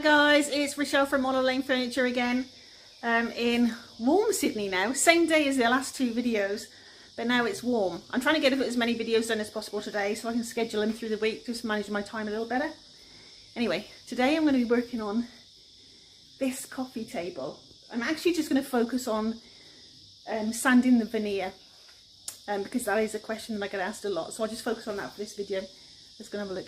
Guys, it's Rochelle from Model Lane Furniture again, in warm Sydney now. Same day as the last two videos, but now it's warm. I'm trying to get as many videos done as possible today so I can schedule them through the week, just manage my time a little better. Anyway, today I'm going to be working on this coffee table. I'm actually just going to focus on sanding the veneer, because that is a question that I get asked a lot, so I'll just focus on that for this video. Let's go and have a look.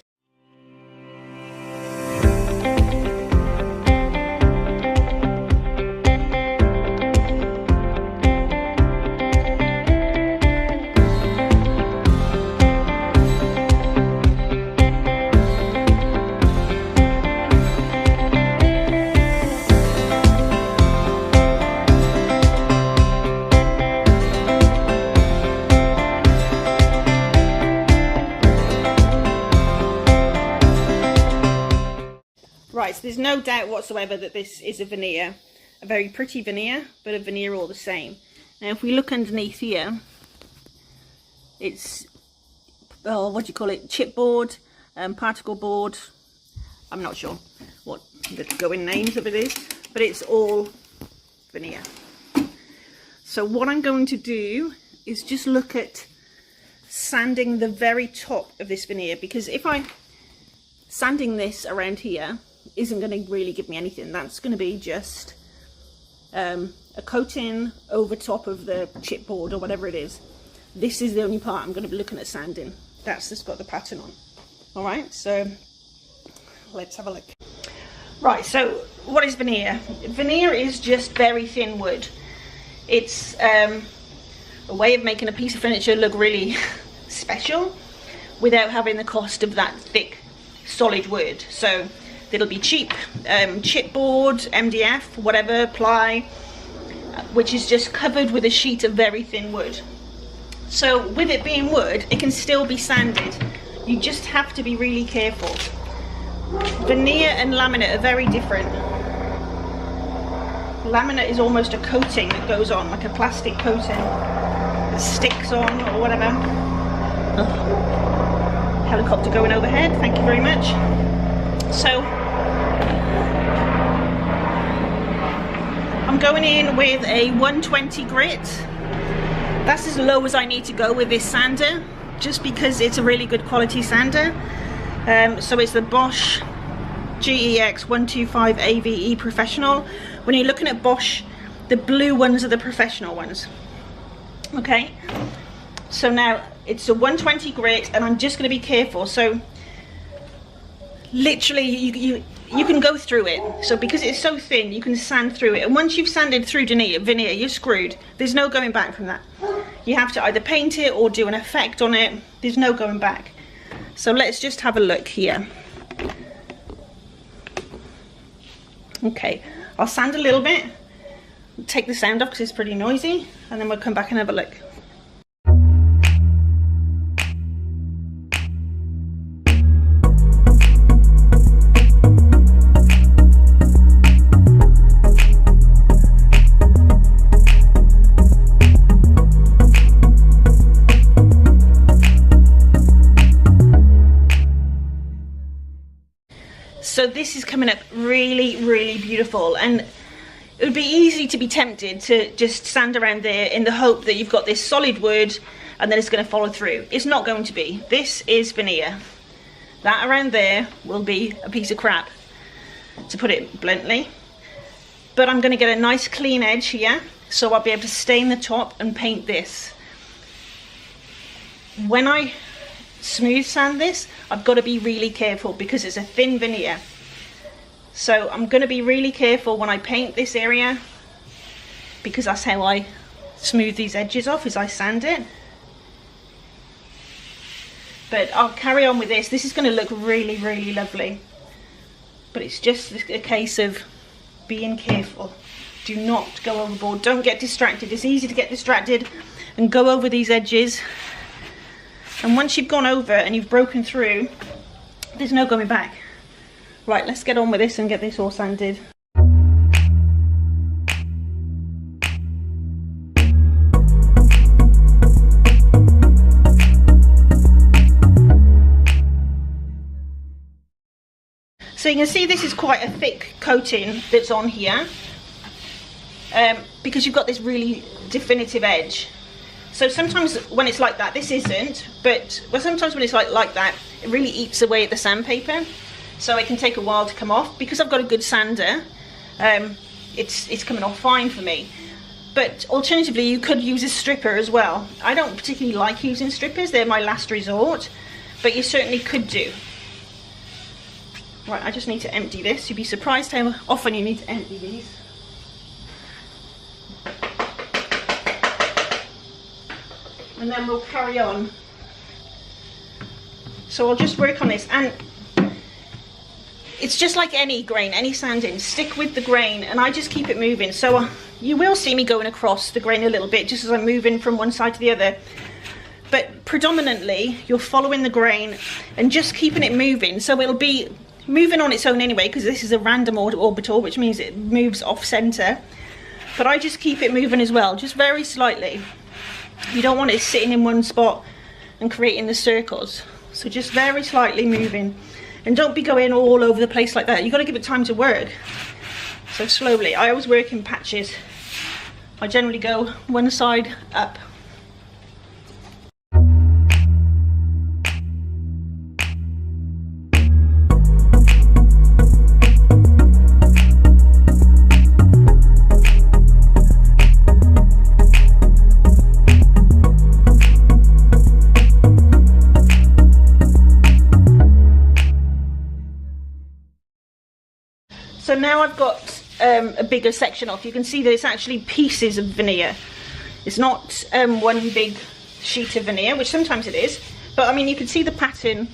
Right, so there's no doubt whatsoever that this is a veneer, a very pretty veneer, but a veneer all the same. Now if we look underneath here, it's, what do you call it, chipboard, particle board, I'm not sure what the going names of it is, but it's all veneer. So what I'm going to do is just look at sanding the very top of this veneer, because if I'm sanding this around here, isn't going to really give me anything. That's going to be just a coating over top of the chipboard or whatever it is. This is the only part I'm going to be looking at sanding. That's just got the pattern on. Alright, so let's have a look. Right, so what is veneer? Veneer is just very thin wood. It's a way of making a piece of furniture look really special without having the cost of that thick solid wood. So it'll be cheap chipboard, MDF, whatever, ply, which is just covered with a sheet of very thin wood. So with it being wood, it can still be sanded. You just have to be really careful. Veneer and laminate are very different. Laminate is almost a coating that goes on, like a plastic coating that sticks on or whatever. Oh. Helicopter going overhead, thank you very much. So I'm going in with a 120 grit. That's as low as I need to go with this sander, just because it's a really good quality sander. So it's the Bosch GEX 125 AVE Professional. When you're looking at Bosch, the blue ones are the professional ones. Okay, so now it's a 120 grit, and I'm just going to be careful. So literally you can go through it. So because it's so thin, you can sand through it, and once you've sanded through veneer, you're screwed. There's no going back from that. You have to either paint it or do an effect on it. There's no going back. So let's just have a look here. Okay, I'll sand a little bit, take the sound off because it's pretty noisy, and then we'll come back and have a look. So this is coming up really, really beautiful, and it would be easy to be tempted to just sand around there in the hope that you've got this solid wood and then it's going to follow through. It's not going to be. This is veneer. That around there will be a piece of crap, to put it bluntly. But I'm going to get a nice clean edge here, so I'll be able to stain the top and paint this. When I smooth sand this, I've got to be really careful because it's a thin veneer. So I'm going to be really careful when I paint this area, because that's how I smooth these edges off, is I sand it. But I'll carry on with this. This is going to look really, really lovely. But it's just a case of being careful. Do not go overboard. Don't get distracted. It's easy to get distracted and go over these edges. And once you've gone over and you've broken through, there's no going back. Right, let's get on with this and get this all sanded. So you can see this is quite a thick coating that's on here, because you've got this really definitive edge. So sometimes when it's like that, this isn't, but sometimes when it's like that, it really eats away at the sandpaper. So it can take a while to come off. Because I've got a good sander, it's coming off fine for me. But alternatively, you could use a stripper as well. I don't particularly like using strippers, they're my last resort, but you certainly could do. Right, I just need to empty this. You'd be surprised how often you need to empty these. And then we'll carry on. So I'll just work on this, and it's just like any grain, any sanding. Stick with the grain, and I just keep it moving. So you will see me going across the grain a little bit, just as I'm moving from one side to the other. But predominantly, you're following the grain and just keeping it moving. So it'll be moving on its own anyway, because this is a random orbital, which means it moves off center. But I just keep it moving as well, just very slightly. You don't want it sitting in one spot and creating the circles. So just very slightly moving. And don't be going all over the place like that. You've got to give it time to work. So slowly. I always work in patches. I generally go one side up. So now I've got a bigger section off. You can see that it's actually pieces of veneer. It's not one big sheet of veneer, which sometimes it is. But I mean, you can see the pattern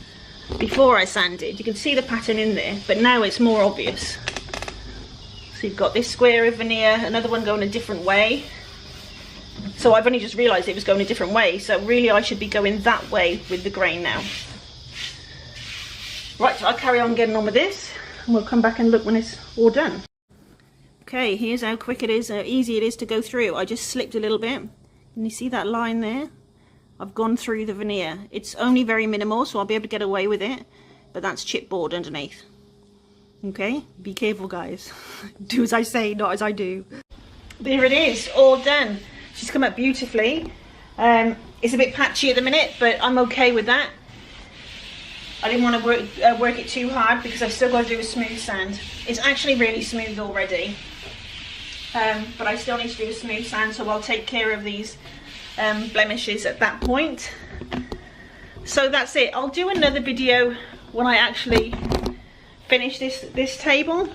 before I sanded. You can see the pattern in there, but now it's more obvious. So you've got this square of veneer, another one going a different way. So I've only just realised it was going a different way. So really I should be going that way with the grain now. Right, so I'll carry on getting on with this. And we'll come back and look when it's all done. Okay, here's how quick it is, how easy it is to go through. I just slipped a little bit. Can you see that line there? I've gone through the veneer. It's only very minimal, so I'll be able to get away with it. But that's chipboard underneath. Okay, be careful guys. Do as I say, not as I do. There it is, all done. She's come up beautifully. It's a bit patchy at the minute, but I'm okay with that. I didn't want to work it too hard because I've still got to do a smooth sand. It's actually really smooth already, but I still need to do a smooth sand, so I'll take care of these blemishes at that point. So that's it. I'll do another video when I actually finish this table.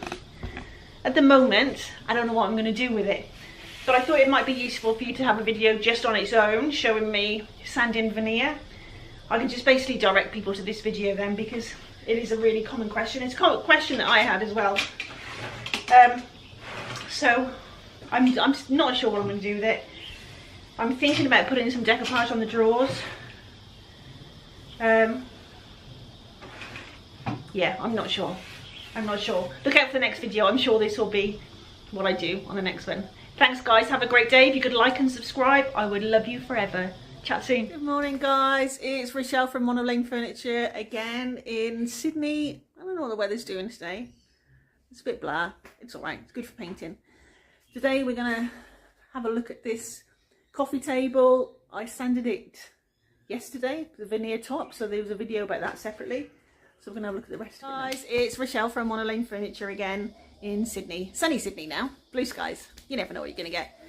At the moment, I don't know what I'm going to do with it, but I thought it might be useful for you to have a video just on its own, showing me sanding veneer. I can just basically direct people to this video then, because it is a really common question. It's a question that I had as well. So I'm not sure what I'm going to do with it. I'm thinking about putting some decoupage on the drawers. Yeah, I'm not sure. I'm not sure. Look out for the next video. I'm sure this will be what I do on the next one. Thanks guys, have a great day. If you could like and subscribe, I would love you forever. Chat soon. Good morning guys, it's Rochelle from Monolane Furniture again in Sydney. I don't know what the weather's doing today. It's a bit blah. It's alright, it's good for painting. Today we're gonna have a look at this coffee table. I sanded it yesterday, the veneer top, so there was a video about that separately. So we're gonna have a look at the rest of it. Guys, it's Rochelle from Monolane Furniture again in Sydney. Sunny Sydney now, blue skies. You never know what you're gonna get.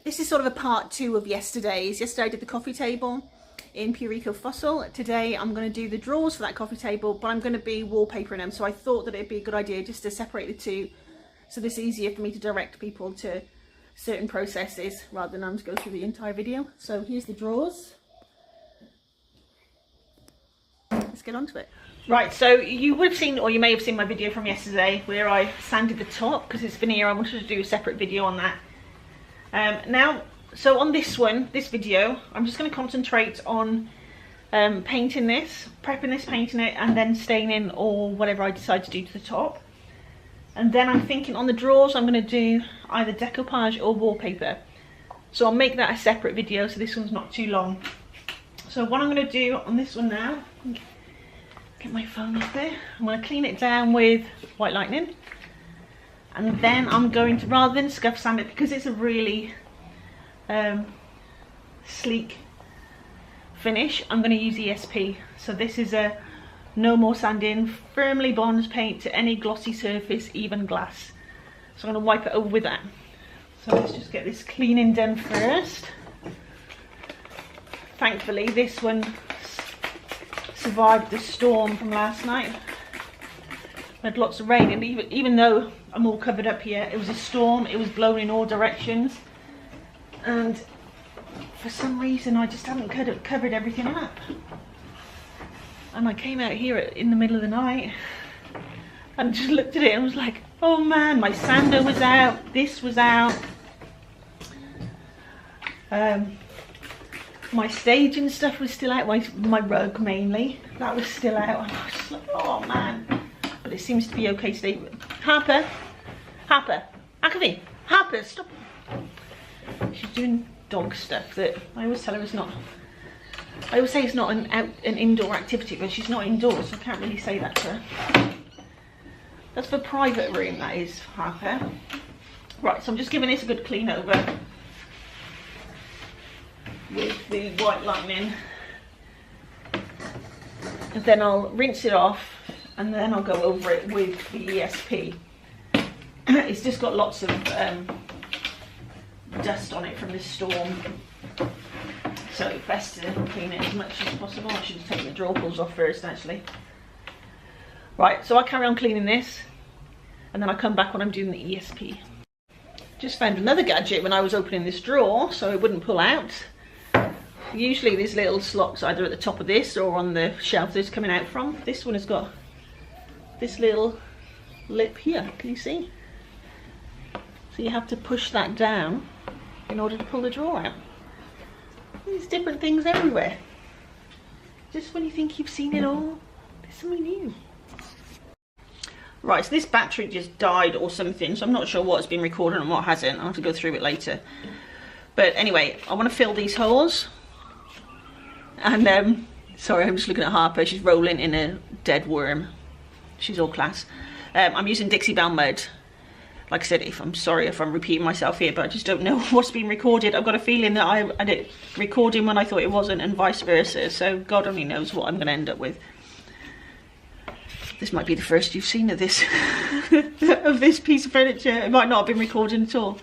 This is sort of a part 2 of yesterday's. Yesterday I did the coffee table in Pure Eco Fossil. Today I'm going to do the drawers for that coffee table, but I'm going to be wallpapering them. So I thought that it'd be a good idea just to separate the two, so this is easier for me to direct people to certain processes rather than having to go through the entire video. So here's the drawers. Let's get on to it. Right, so you would have seen, or you may have seen my video from yesterday where I sanded the top because it's veneer. I wanted to do a separate video on that. Now, so on this one, this video, I'm just going to concentrate on painting this, prepping this, painting it, and then staining or whatever I decide to do to the top. And then I'm thinking on the drawers, I'm going to do either decoupage or wallpaper. So I'll make that a separate video, so this one's not too long. So what I'm going to do on this one now, Get my phone up there. I'm going to clean it down with White Lightning. And then I'm going to, rather than scuff sand it, because it's a really sleek finish, I'm going to use ESP. So this is a no more sanding, firmly bonds paint to any glossy surface, even glass. So I'm going to wipe it over with that. So let's just get this cleaning done first. Thankfully this one survived the storm from last night. We had lots of rain, and even though I'm all covered up here, it was a storm, it was blowing in all directions, and for some reason I just hadn't covered everything up. And I came out here in the middle of the night and just looked at it and was like, oh man, my sander was out, this was out, my staging stuff was still out, my rug mainly, that was still out, and I was just like, oh man. But it seems to be okay today. Harper, Akavi, Harper, stop. She's doing dog stuff that I always tell her is not. I always say it's not an indoor activity, but she's not indoors, so I can't really say that to her. That's for private room, that is, Harper. Right, so I'm just giving this a good clean over with the White Lightning. And then I'll rinse it off, and then I'll go over it with the ESP. It's just got lots of dust on it from this storm, so best to clean it as much as possible. I should have taken the drawer pulls off first actually. Right, so I carry on cleaning this, and then I come back when I'm doing the ESP. Just found another gadget when I was opening this drawer so it wouldn't pull out. Usually there's little slots either at the top of this or on the shelf that it's coming out from. This one has got this little lip here, can you see? So you have to push that down in order to pull the drawer out. There's different things everywhere. Just when you think you've seen it all, there's something new. Right, so this battery just died or something, so I'm not sure what's been recorded and what hasn't. I'll have to go through it later. But anyway, I want to fill these holes. And sorry, I'm just looking at Harper. She's rolling in a dead worm. She's all class. I'm using Dixie Belle mud. Like I said, I'm sorry if I'm repeating myself here, but I just don't know what's been recorded. I've got a feeling that I had it recording when I thought it wasn't, and vice versa. So God only knows what I'm going to end up with. This might be the first you've seen of this of this piece of furniture. It might not have been recorded at all.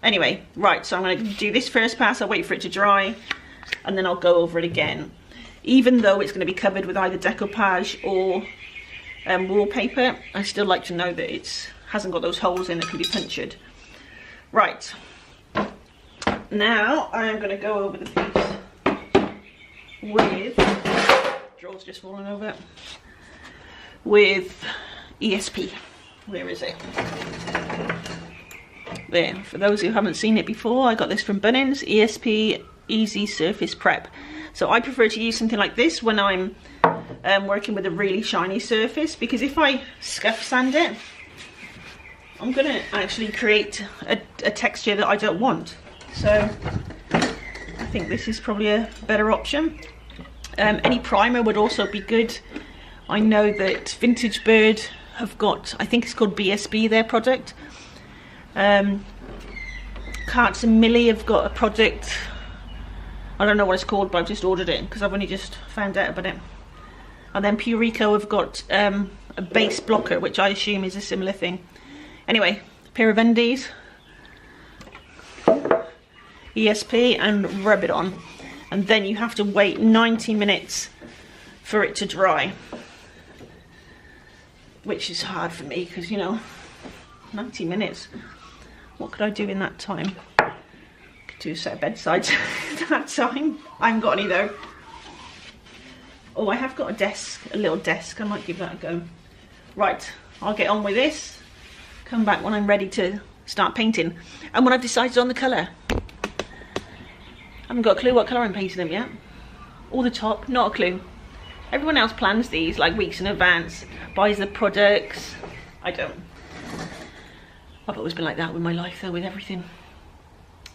Anyway, right, so I'm going to do this first pass. I'll wait for it to dry, and then I'll go over it again. Even though it's going to be covered with either decoupage or wallpaper, I still like to know that it hasn't got those holes in that can be punctured. Right, now I am going to go over the piece with, drawers just falling over, with ESP. Where is it? There, for those who haven't seen it before, I got this from Bunnings, ESP Easy Surface Prep. So I prefer to use something like this when I'm working with a really shiny surface, because if I scuff sand it, I'm going to actually create a texture that I don't want. So I think this is probably a better option. Any primer would also be good. I know that Vintage Bird have got, I think it's called BSB, their product. Carts and Millie have got a product, I don't know what it's called, but I've just ordered it because I've only just found out about it. And then Purico have got a base blocker, which I assume is a similar thing. Anyway, a pair of undies, ESP, and rub it on. And then you have to wait 90 minutes for it to dry, which is hard for me because, you know, 90 minutes. What could I do in that time? Could do a set of bedsides that time. I haven't got any though. Oh, I have got a desk, a little desk. I might give that a go. Right, I'll get on with this. Come back when I'm ready to start painting. And when I've decided on the colour. I haven't got a clue what colour I'm painting them yet. Or the top, not a clue. Everyone else plans these like weeks in advance, buys the products. I don't. I've always been like that with my life though, with everything.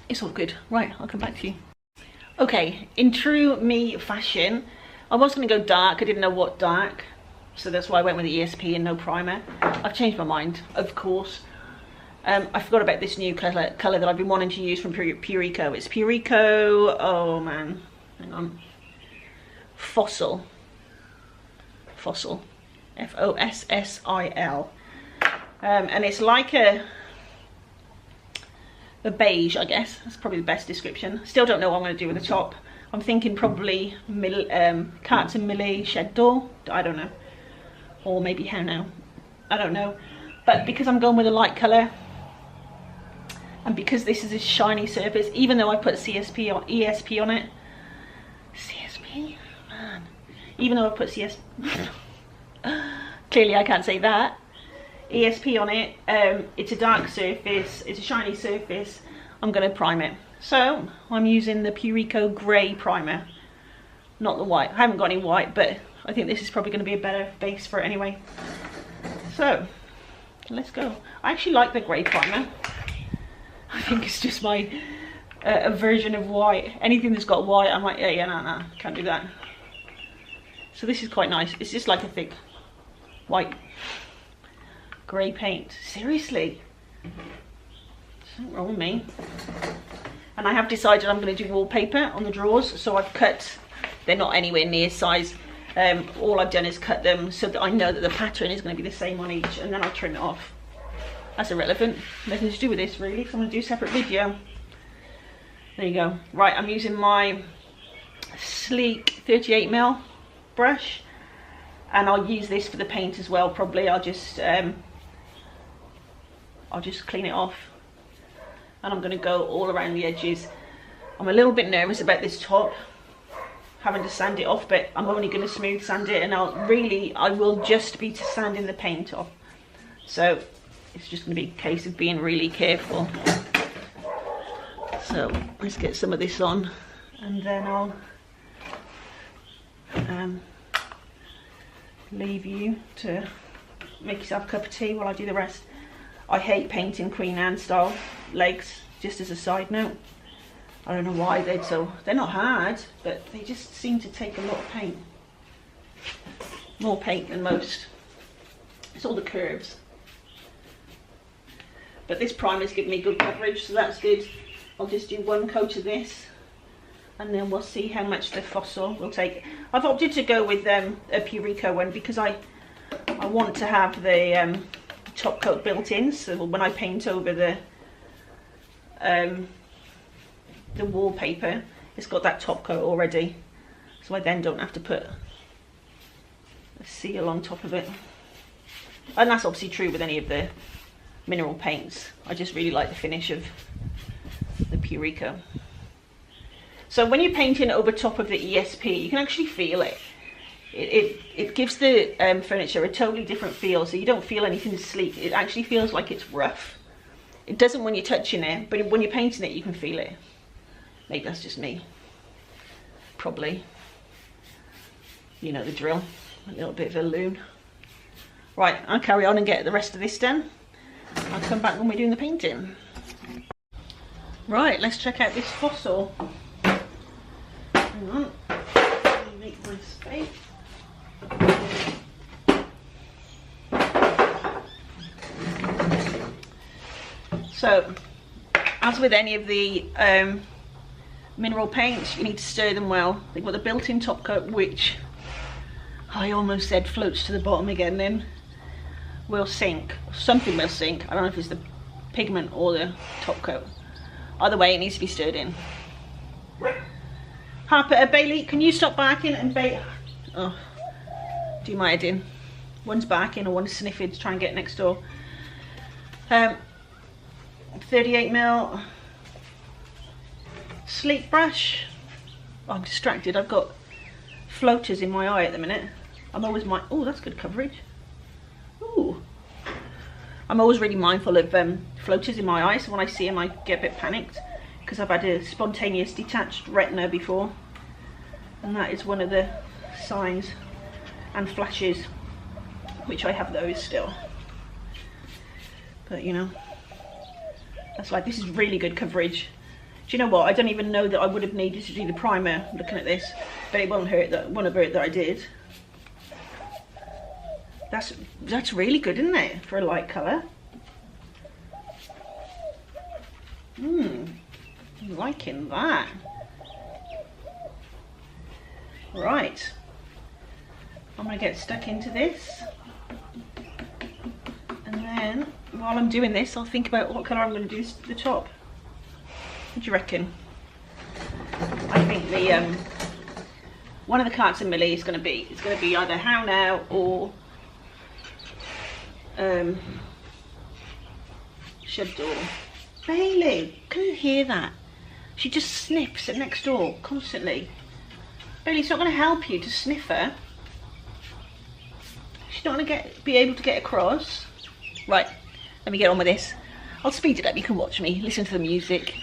It's all good. Right, I'll come back to you. Okay, in true me fashion, I was going to go dark, I didn't know what dark, so that's why I went with the ESP and no primer. I've changed my mind, of course. I forgot about this new colour that I've been wanting to use from Purico. It's Purico, oh man, hang on, Fossil, F-O-S-S-I-L. And it's like a beige, I guess. That's probably the best description. Still don't know what I'm going to do with the top. I'm thinking probably Carts and Millie Shed Door. I don't know. Or maybe how now. I don't know. But because I'm going with a light colour, and because this is a shiny surface, even though I put ESP on it. CSP? Man. Even though I put clearly I can't say that. ESP on it, it's a dark surface, it's a shiny surface, I'm going to prime it. So I'm using the Purico grey primer, not the white. I haven't got any white, but I think this is probably going to be a better base for it anyway. So let's go. I actually like the grey primer. I think it's just my a version of white. Anything that's got white, I'm like, yeah, no, can't do that. So this is quite nice. It's just like a thick white grey paint. Seriously, something wrong with me. And I have decided I'm going to do wallpaper on the drawers, so I've cut, they're not anywhere near size. All I've done is cut them so that I know that the pattern is going to be the same on each, and then I'll trim it off. That's irrelevant, nothing to do with this really, so I'm going to do a separate video. There you go. Right, I'm using my sleek 38mm brush, and I'll use this for the paint as well. Probably I'll just clean it off, and I'm going to go all around the edges. I'm a little bit nervous about this top, having to sand it off, but I'm only going to smooth sand it, and I will just be sanding the paint off. So it's just going to be a case of being really careful. So let's get some of this on, and then I'll leave you to make yourself a cup of tea while I do the rest. I hate painting Queen Anne style legs, just as a side note. I don't know why they're not hard, but they just seem to take a lot of paint. More paint than most. It's all the curves. But this primer's given me good coverage, so that's good. I'll just do one coat of this, and then we'll see how much the Fossil will take. I've opted to go with a Purico one because I want to have the top coat built in, so when I paint over the wallpaper, it's got that top coat already, so I then don't have to put a seal on top of it. And that's obviously true with any of the mineral paints. I just really like the finish of the Purico. So when you're painting over top of the ESP, you can actually feel it. It gives the furniture a totally different feel, so you don't feel anything sleek. It actually feels like it's rough. It doesn't when you're touching it, but when you're painting it, you can feel it. Maybe that's just me. Probably. You know the drill. A little bit of a loon. Right, I'll carry on and get the rest of this done. I'll come back when we're doing the painting. Right, let's check out this Fossil. Hang on. Let me make my space. So, as with any of the mineral paints, you need to stir them well. They've got the built-in top coat, which I almost said floats to the bottom again then. Will sink. Something will sink. I don't know if it's the pigment or the top coat. Either way, it needs to be stirred in. Harper, Bailey, can you stop barking and oh, do my head in. One's barking or one's sniffing to try and get next door. 38mm sleek brush. Oh, I'm distracted. I've got floaters in my eye at the minute. I'm always oh, that's good coverage. Ooh. I'm always really mindful of floaters in my eye, so when I see them I get a bit panicked because I've had a spontaneous detached retina before, and that is one of the signs, and flashes, which I have those still. But you know, that's like, this is really good coverage. Do you know what, I don't even know that I would have needed to do the primer looking at this. but it won't hurt that I did. That's really good, isn't it, for a light colour? I'm liking that. Right, I'm going to get stuck into this, and then while I'm doing this I'll think about what colour I'm going to do to the top. What do you reckon? I think the one of the carts in Millie is going to be either How Now or Shed Door. Bailey, can you hear that? She just sniffs at next door constantly. Bailey, it's not going to help you to sniff her. She's not going to be able to get across. Right, let me get on with this. I'll speed it up, you can watch me, listen to the music.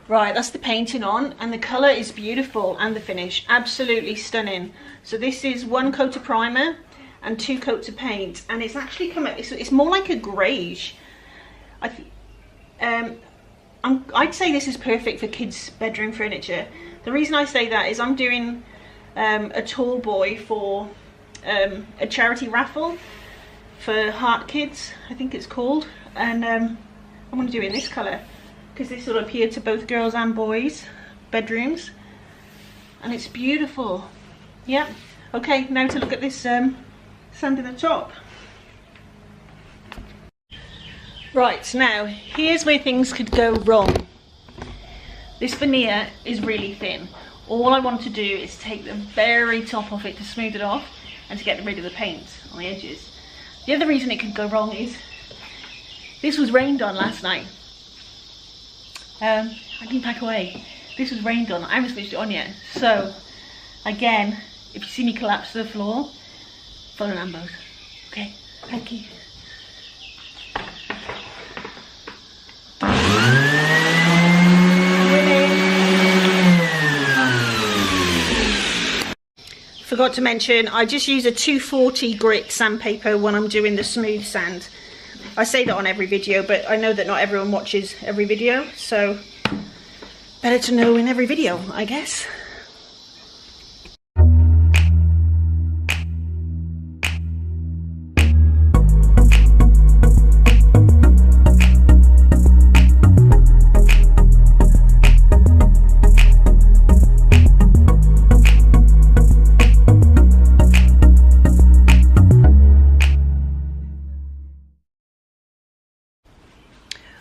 Right, that's the painting on, and the colour is beautiful, and the finish absolutely stunning. So this is 1 coat of primer and 2 coats of paint, and it's actually come out, it's more like a greyish. I'd say this is perfect for kids' bedroom furniture. The reason I say that is I'm doing a tall boy for a charity raffle for Heart Kids, I think it's called, and I'm going to do it in this colour, because this will appeal to both girls and boys' bedrooms, and it's beautiful. Yep. Okay, now to look at this sand in the top. Right, now here's where things could go wrong. This veneer is really thin. All I want to do is take the very top off it to smooth it off and to get rid of the paint on the edges. The other reason it could go wrong is this was rained on last night. I didn't pack away. This was rained on. I haven't switched it on yet. So, again, if you see me collapse to the floor, follow Lambos. Okay, thank you. Forgot to mention, I just use a 240 grit sandpaper when I'm doing the smooth sand. I say that on every video, but I know that not everyone watches every video, so better to know in every video, I guess.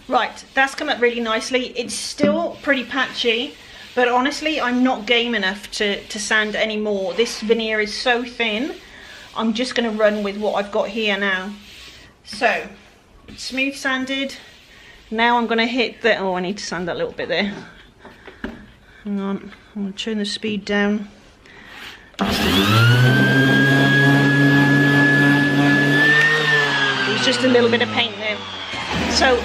Right, that's come up really nicely. It's still pretty patchy, but honestly, I'm not game enough to sand anymore. This veneer is so thin, I'm just going to run with what I've got here now. So, it's smooth sanded. Now I'm going to hit the... Oh, I need to sand that little bit there. Hang on, I'm going to turn the speed down. It's just a little bit of paint there. So,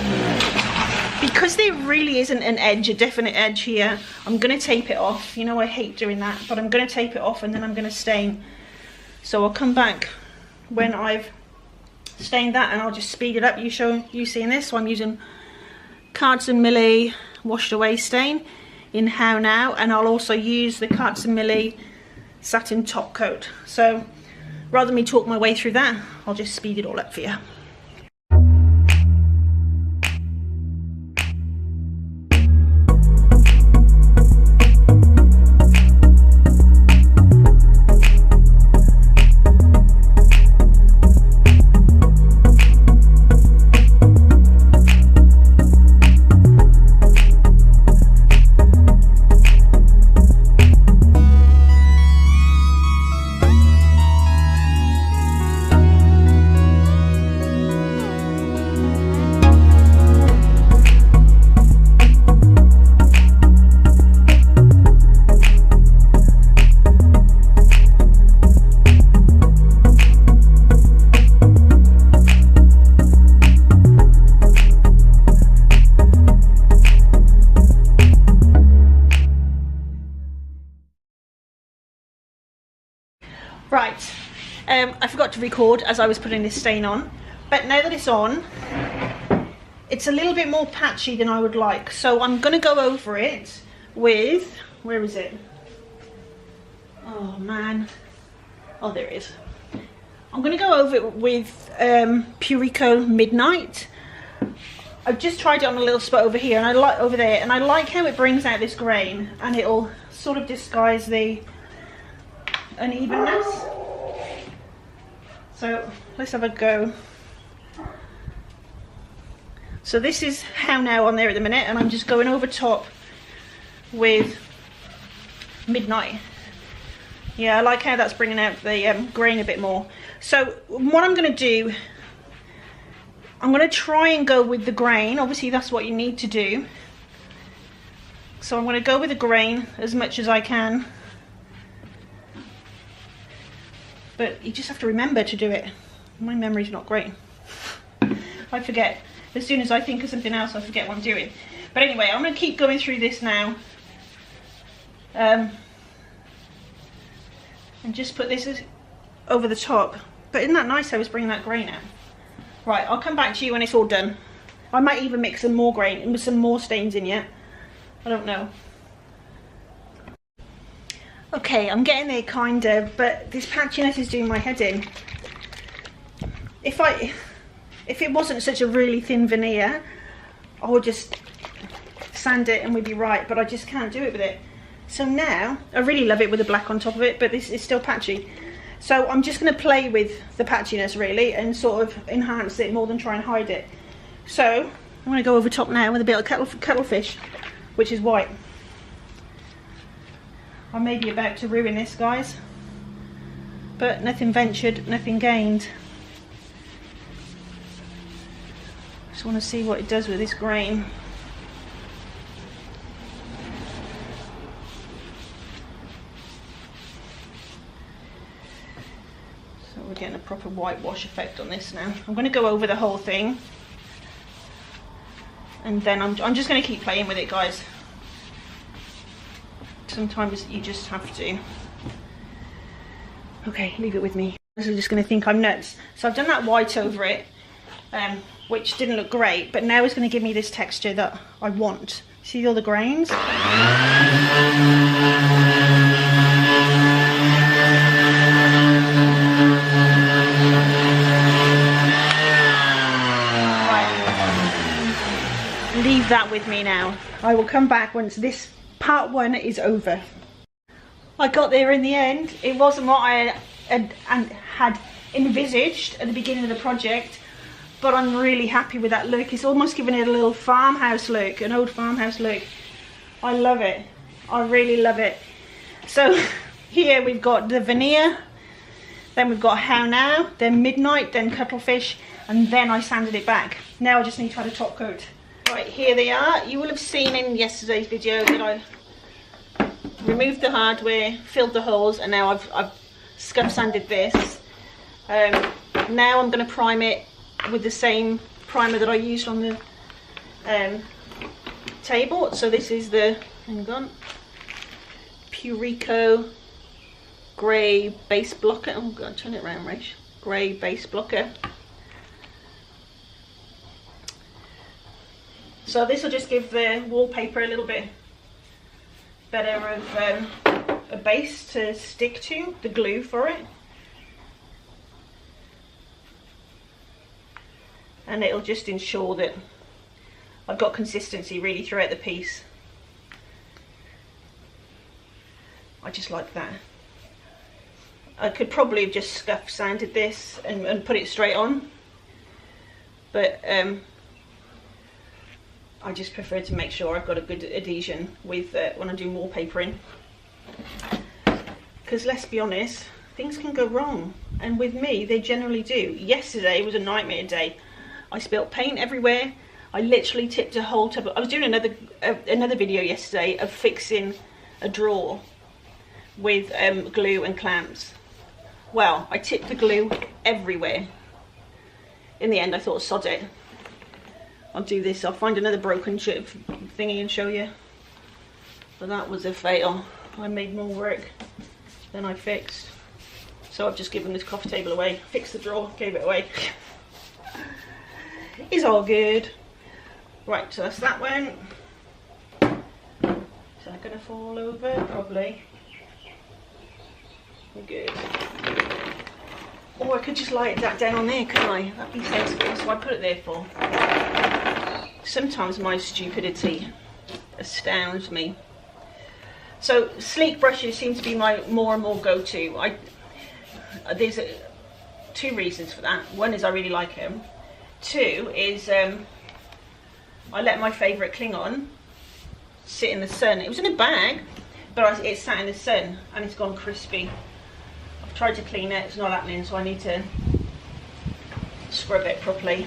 because there really isn't an edge, a definite edge here, I'm going to tape it off. You know, I hate doing that, but I'm going to tape it off and then I'm going to stain. So I'll come back when I've stained that and I'll just speed it up. You seeing this? So I'm using Cards & Millie washed away stain in How Now, and I'll also use the Cards & Millie satin top coat. So rather than me talk my way through that, I'll just speed it all up for you. Right, I forgot to record as I was putting this stain on, but now that it's on, it's a little bit more patchy than I would like, so I'm going to go over it with, where is it? Oh man, oh there it is. I'm going to go over it with Purico Midnight. I've just tried it on a little spot over here, and I like over there, and I like how it brings out this grain, and it'll sort of disguise the unevenness. So let's have a go. So this is How Now on there at the minute, and I'm just going over top with Midnight. Yeah, I like how that's bringing out the grain a bit more. So what I'm going to do, I'm going to try and go with the grain. Obviously that's what you need to do. So I'm going to go with the grain as much as I can. But you just have to remember to do it. My memory's not great. I forget. As soon as I think of something else, I forget what I'm doing. But anyway, I'm going to keep going through this now. And just put this over the top. But isn't that nice how it's bringing that grain out? Right, I'll come back to you when it's all done. I might even mix some more grain with some more stains in yet. I don't know. Okay, I'm getting there kind of, but this patchiness is doing my head in. If it wasn't such a really thin veneer, I would just sand it and we'd be right, but I just can't do it with it. So now, I really love it with the black on top of it, but this is still patchy. So I'm just going to play with the patchiness really and sort of enhance it more than try and hide it. So I'm going to go over top now with a bit of cuttlefish, which is white. I may be about to ruin this, guys, but nothing ventured, nothing gained. Just want to see what it does with this grain. So we're getting a proper whitewash effect on this now. I'm going to go over the whole thing, and then I'm just going to keep playing with it, guys. Sometimes you just have to. Okay, leave it with me. This is just going to think I'm nuts. So I've done that white over it, which didn't look great, but now it's going to give me this texture that I want. See all the grains? Right. Leave that with me now. I will come back once this part one is over. I got there in the end. It wasn't what I had envisaged at the beginning of the project, but I'm really happy with that look. It's almost giving it a little farmhouse look, an old farmhouse look. I love it. I really love it. So here we've got the veneer, then we've got How Now, then Midnight, then Cuttlefish, and then I sanded it back. Now I just need to add a top coat. Right, here they are. You will have seen in yesterday's video that I removed the hardware, filled the holes, and now I've scuff sanded this. Now I'm going to prime it with the same primer that I used on the table. So this is the, hang on, Purico grey base blocker. Oh god, turn it around, Rach. Grey base blocker. So this will just give the wallpaper a little bit better of a base to stick to, the glue for it. And it'll just ensure that I've got consistency really throughout the piece. I just like that. I could probably have just scuff sanded this and put it straight on, but I just prefer to make sure I've got a good adhesion with when I do wallpapering, because let's be honest, things can go wrong, and with me they generally do. Yesterday was a nightmare day. I spilt paint everywhere. I literally tipped a whole tub. I was doing another video yesterday of fixing a drawer with glue and clamps. Well, I tipped the glue everywhere. In the end I thought, sod it, I'll do this. I'll find another broken chip thingy and show you. But that was a fail. I made more work than I fixed. So I've just given this coffee table away, fixed the drawer, gave it away. It's all good. Right, so that's that one. Is that gonna fall over? Probably. We're good. Or I could just light that down on there, couldn't I? That'd be sensible. So I put it there for. Sometimes my stupidity astounds me. So sleek brushes seem to be my more and more go-to. There's two reasons for that. One is I really like them. Two is I let my favourite Klingon sit in the sun. It was in a bag, but it sat in the sun and it's gone crispy. I've tried to clean it, it's not happening, so I need to scrub it properly.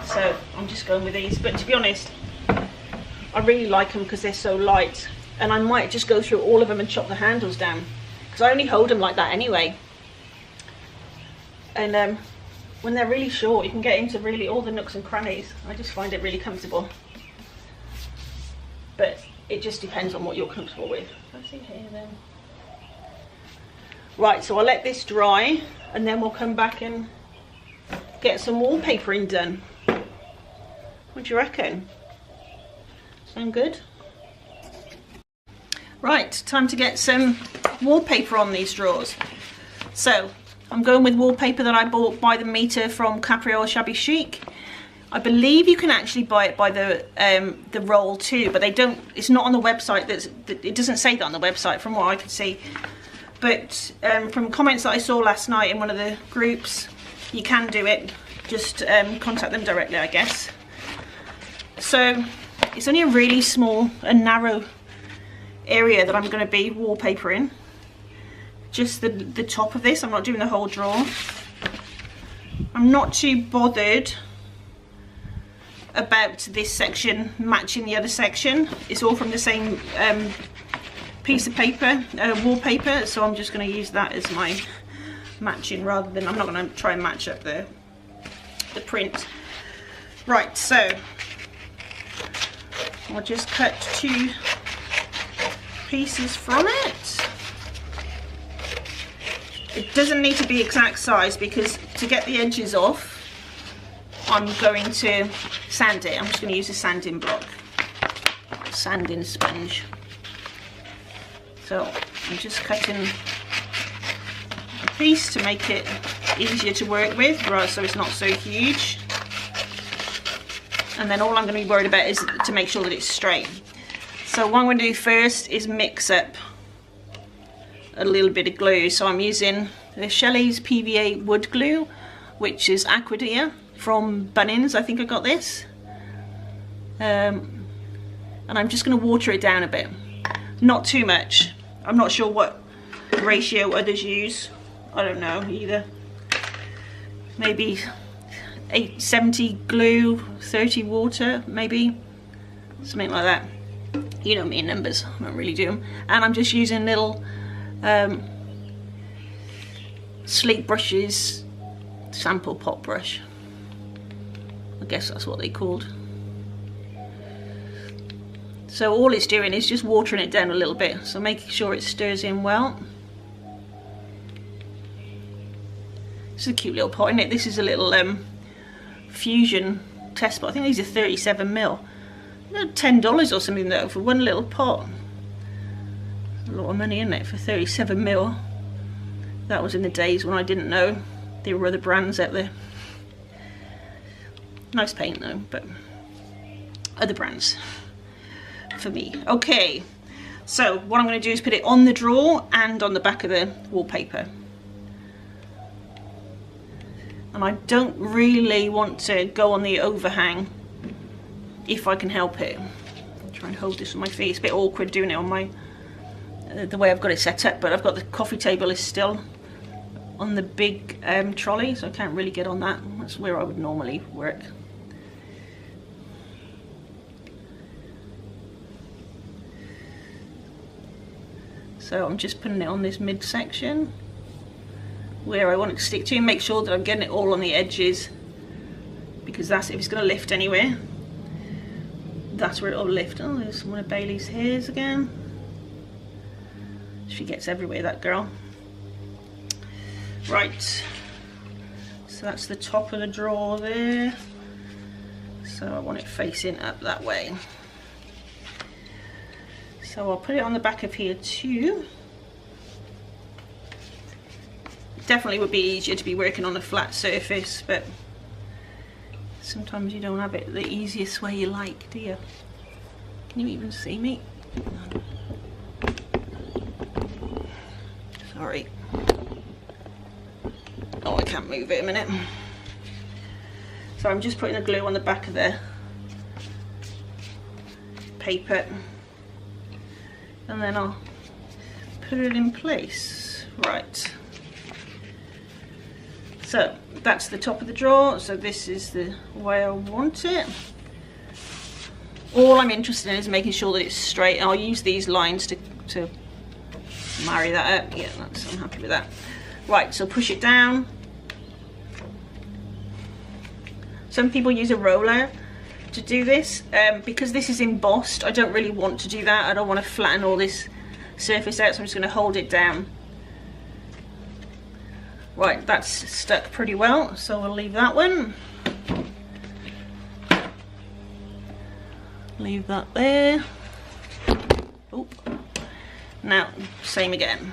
So I'm just going with these. But to be honest, I really like them because they're so light, and I might just go through all of them and chop the handles down because I only hold them like that anyway. And when they're really short, you can get into really all the nooks and crannies. I just find it really comfortable. But it just depends on what you're comfortable with. Let's see here then. Right, so I'll let this dry and then we'll come back and get some wallpapering done. What do you reckon? Sound good? Right, time to get some wallpaper on these drawers. So I'm going with wallpaper that I bought by the meter from Capriole Shabby Chic. I believe you can actually buy it by the roll too, but they don't. It's not on the website. It doesn't say that on the website, from what I can see. But from comments that I saw last night in one of the groups, you can do it. Just contact them directly, I guess. So it's only a really small and narrow area that I'm going to be wallpapering. Just the top of this. I'm not doing the whole drawer. I'm not too bothered about this section matching the other section. It's all from the same piece of paper, wallpaper, so I'm just going to use that as my matching rather than, I'm not going to try and match up the print. Right, so I'll just cut 2 pieces from it. It doesn't need to be exact size because to get the edges off, I'm going to sand it. I'm just going to use a sanding block, sanding sponge. So I'm just cutting a piece to make it easier to work with, right, so it's not so huge. And then all I'm going to be worried about is to make sure that it's straight. So what I'm going to do first is mix up a little bit of glue. So I'm using the Shelley's PVA wood glue, which is Aquadia from Bunnings. I think I got this. And I'm just going to water it down a bit. Not too much. I'm not sure what ratio others use. I don't know either. Maybe 70 glue, 30 water, maybe. Something like that. You know me in numbers. I don't really do them. And I'm just using little sleek brushes, sample pot brush. I guess that's what they called. So all it's doing is just watering it down a little bit, so making sure it stirs in well. It's a cute little pot, isn't it? This is a little fusion test pot. I think these are 37ml. $10 or something though for one little pot. A lot of money, isn't it, for 37ml? That was in the days when I didn't know there were other brands out there. Nice paint though, but other brands for me. Okay, so what I'm going to do is put it on the drawer and on the back of the wallpaper. And I don't really want to go on the overhang if I can help it. I'll try and hold this with my feet. It's a bit awkward doing it on my the way I've got it set up, but I've got the coffee table is still on the big trolley, so I can't really get on that. That's where I would normally work. So I'm just putting it on this midsection where I want it to stick to, and make sure that I'm getting it all on the edges, because that's, if it's going to lift anywhere, that's where it'll lift. Oh, there's one of Bailey's hairs again. She gets everywhere, that girl. Right, so that's the top of the drawer there. So I want it facing up that way. So I'll put it on the back of here too. Definitely would be easier to be working on a flat surface, but sometimes you don't have it the easiest way you like, do you? Can you even see me? Sorry. Oh, I can't move it a minute. So I'm just putting the glue on the back of the paper, and then I'll put it in place. Right. So that's the top of the drawer. So this is the way I want it. All I'm interested in is making sure that it's straight. I'll use these lines to marry that up. Yeah, I'm happy with that. Right, so push it down. Some people use a roller to do this. Because this is embossed, I don't really want to do that. I don't want to flatten all this surface out, so I'm just going to hold it down. Right, that's stuck pretty well, so we'll leave that one. Leave that there. Oh, now same again.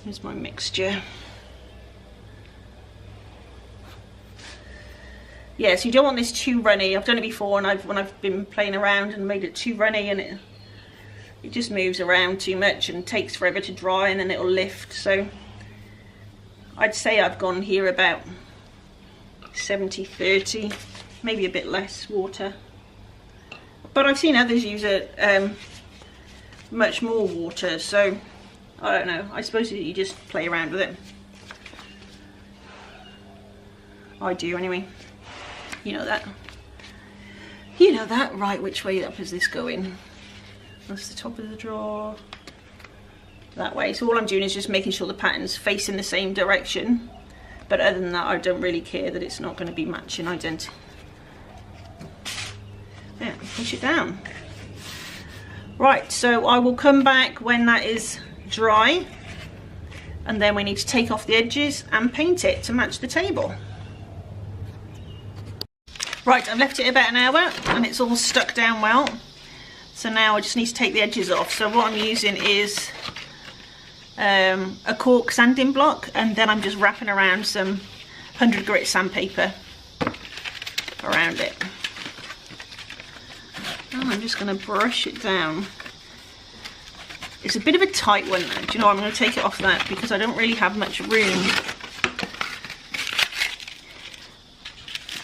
Here's my mixture. Yeah, so you don't want this too runny. I've done it before, and when I've been playing around and made it too runny, and it just moves around too much and takes forever to dry, and then it'll lift. So I'd say I've gone here about 70-30, maybe a bit less water. But I've seen others use much more water, so I don't know. I suppose you just play around with it. I do anyway. You know that. You know that. Right, which way up is this going? That's the top of the drawer. That way. So all I'm doing is just making sure the pattern's facing the same direction. But other than that, I don't really care that it's not going to be matching identity. Yeah, push it down. Right, so I will come back when that is dry, and then we need to take off the edges and paint it to match the table. Right, I've left it about an hour and it's all stuck down well. So now I just need to take the edges off. So what I'm using is a cork sanding block, and then I'm just wrapping around some 100 grit sandpaper around it. And I'm just going to brush it down. It's a bit of a tight one though. Do you know what? I'm going to take it off that because I don't really have much room.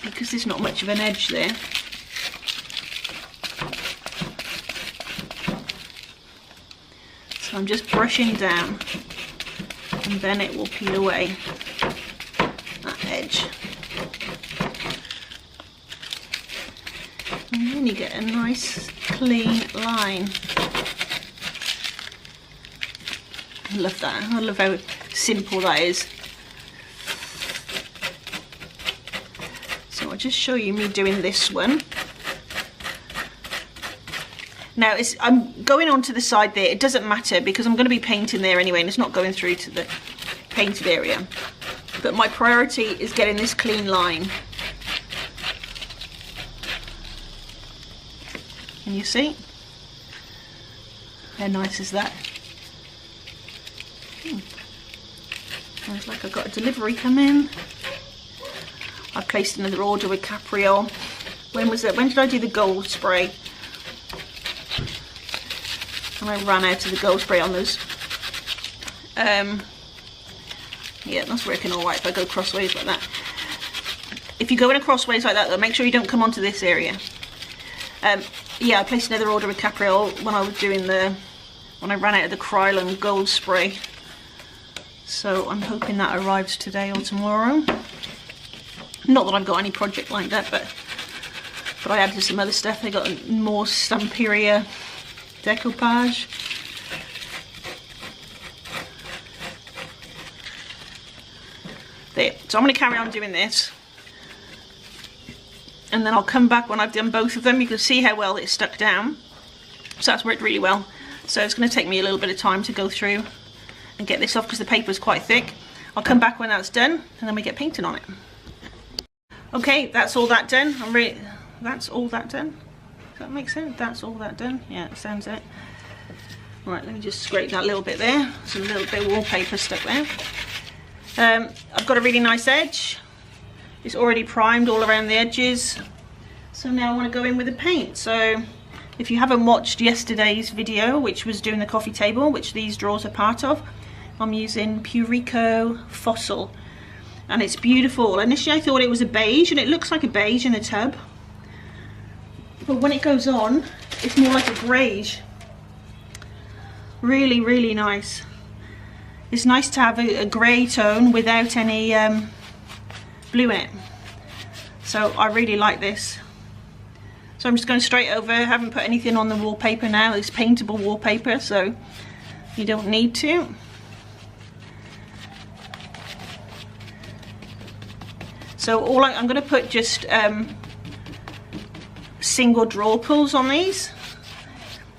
Because there's not much of an edge there. So I'm just brushing down, and then it will peel away that edge. And then you get a nice clean line. I love that. I love how simple that is. So I'll just show you me doing this one. Now I'm going on to the side there. It doesn't matter because I'm going to be painting there anyway, and it's not going through to the painted area. But my priority is getting this clean line. Can you see? How nice is that? Sounds like I've got a delivery coming. I placed another order with Capriol. When was it? When did I do the gold spray? And I ran out of the gold spray on those. Yeah, that's working all right if I go crossways like that. If you go in a crossways like that though, make sure you don't come onto this area. Yeah, I placed another order with Capriol when I was doing when I ran out of the Krylon gold spray. So I'm hoping that arrives today or tomorrow. Not that I've got any project like that, but I added some other stuff. They got more Stamperia decoupage. There. So I'm going to carry on doing this, and then I'll come back when I've done both of them. You can see how well it's stuck down. So that's worked really well. So it's going to take me a little bit of time to go through and get this off because the paper is quite thick. I'll come back when that's done and then we get painting on it. Okay, that's all that done. That's all that done. Does that make sense? That's all that done. Yeah, it sounds it. Right, let me just scrape that little bit there. Some little bit of wallpaper stuck there. I've got a really nice edge. It's already primed all around the edges. So now I want to go in with the paint. So if you haven't watched yesterday's video, which was doing the coffee table, which these drawers are part of, I'm using Purico Fossil. And it's beautiful. Initially I thought it was a beige, and it looks like a beige in the tub. But when it goes on, it's more like a greige. Really, really nice. It's nice to have a grey tone without any blue in it. So I really like this. So I'm just going straight over. I haven't put anything on the wallpaper now. It's paintable wallpaper, so you don't need to. So all I'm going to put just single drawer pulls on these.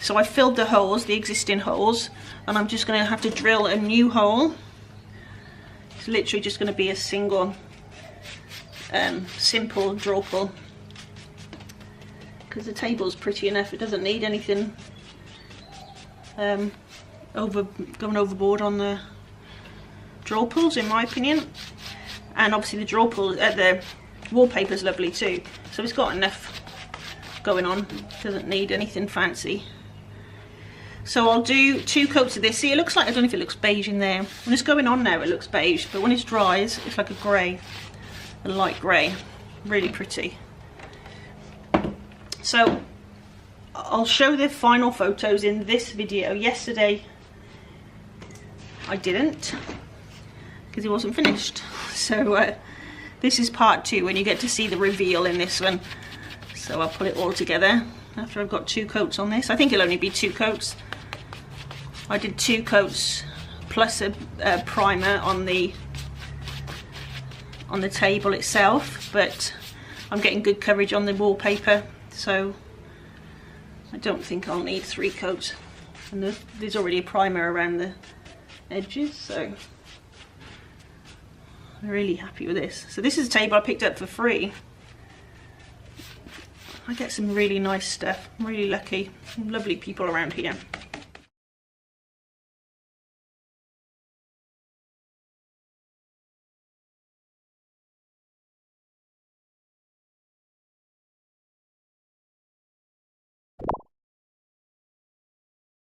So I filled the holes, the existing holes, and I'm just going to have to drill a new hole. It's literally just going to be a single simple drawer pull, because the table's pretty enough. It doesn't need anything going overboard on the drawer pulls, in my opinion. And obviously the drawer pull, the wallpaper's lovely too, so it's got enough going on. Doesn't need anything fancy. So I'll do 2 coats of this. See, it looks like, I don't know if it looks beige in there. When it's going on now, it looks beige, but when it dries, it's like a grey, a light grey. Really pretty. So I'll show the final photos in this video. Yesterday I didn't, because it wasn't finished. So this is part 2, when you get to see the reveal in this one. So I'll put it all together after I've got 2 coats on this. I think it'll only be 2 coats. I did 2 coats plus a primer on the table itself, but I'm getting good coverage on the wallpaper, so I don't think I'll need 3 coats. And there's already a primer around the edges, so I'm really happy with this. So this is a table I picked up for free. I get some really nice stuff. I'm really lucky. Lovely people around here.